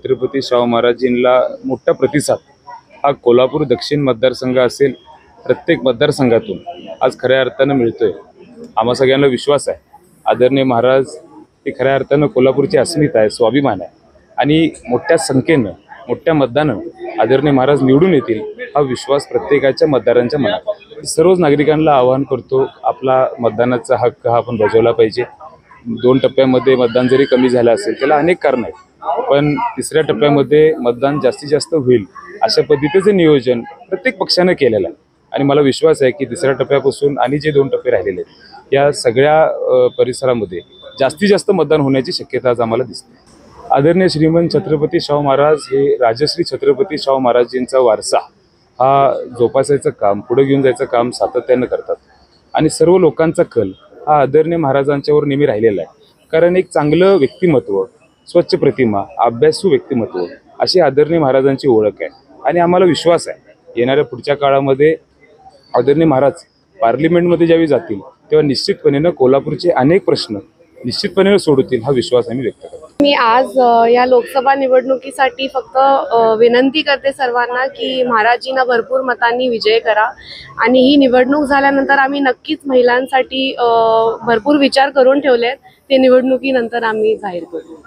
छत्रपती शाहू महाराजांना मोठा प्रतिसाद हा कोल्हापूर दक्षिण मतदारसंघ असेल प्रत्येक मतदारसंघातून आज खऱ्या अर्थानं मिळतोय। आम्हा सगळ्यांना विश्वास आहे आदरणीय महाराज हे खऱ्या अर्थानं कोल्हापूरची अस्मिता आहे, स्वाभिमान आहे आणि मोठ्या संख्येनं मोठ्या मतदानानं आदरणीय महाराज निवडून येतील हा विश्वास प्रत्येकाच्या मतदारांच्या मनात। सर्वच नागरिकांना आवाहन करतो आपला मतदानाचा हक्क हा आपण बजावला पाहिजे। 2 टप्प्यामध्ये मतदान जरी कमी झालं असेल त्याला अनेक कारण आहेत, पण तिसऱ्या टप्प्यामध्ये मतदान जास्तीत जास्त होईल अशा पद्धतीचं नियोजन प्रत्येक पक्षानं केलेलं आहे आणि मला विश्वास आहे की तिसऱ्या टप्प्यापासून आणि जे 2 टप्पे राहिलेले आहेत या सगळ्या परिसरामध्ये जास्तीत जास्त मतदान होण्याची शक्यता आज आम्हाला दिसते। आदरणीय श्रीमंत छत्रपती शाहू महाराज हे राजश्री छत्रपती शाहू महाराजांचा वारसा हा जोपासायचं काम, पुढे घेऊन जायचं काम सातत्यानं करतात आणि सर्व लोकांचा कल हा आदरणीय महाराजांच्यावर नेहमी राहिलेला आहे। कारण एक चांगलं व्यक्तिमत्व, स्वच्छ प्रतिमा, अभ्यासू व्यक्तिमत्व अशी आदरणीय महाराजांची ओळख आहे आणि आम्हाला विश्वास आहे येणाऱ्या पुढच्या काळामध्ये आदरणीय महाराज पार्लिमेंटमध्ये ज्यावेळी जातील तेव्हा निश्चितपणे कोल्हापूरचे अनेक प्रश्न निश्चितपणे सोडवतील हा विश्वास आम्ही व्यक्त करतो। मी आज या लोकसभा निवडणुकीसाठी फक्त विनंती करते सर्वांना की महाराजींना भरपूर मतांनी विजय करा आणि ही निवडणूक झाल्यानंतर आम्ही नक्कीच महिलांसाठी भरपूर विचार करून ठेवलेत, ते निवडणुकीनंतर आम्ही जाहीर करू।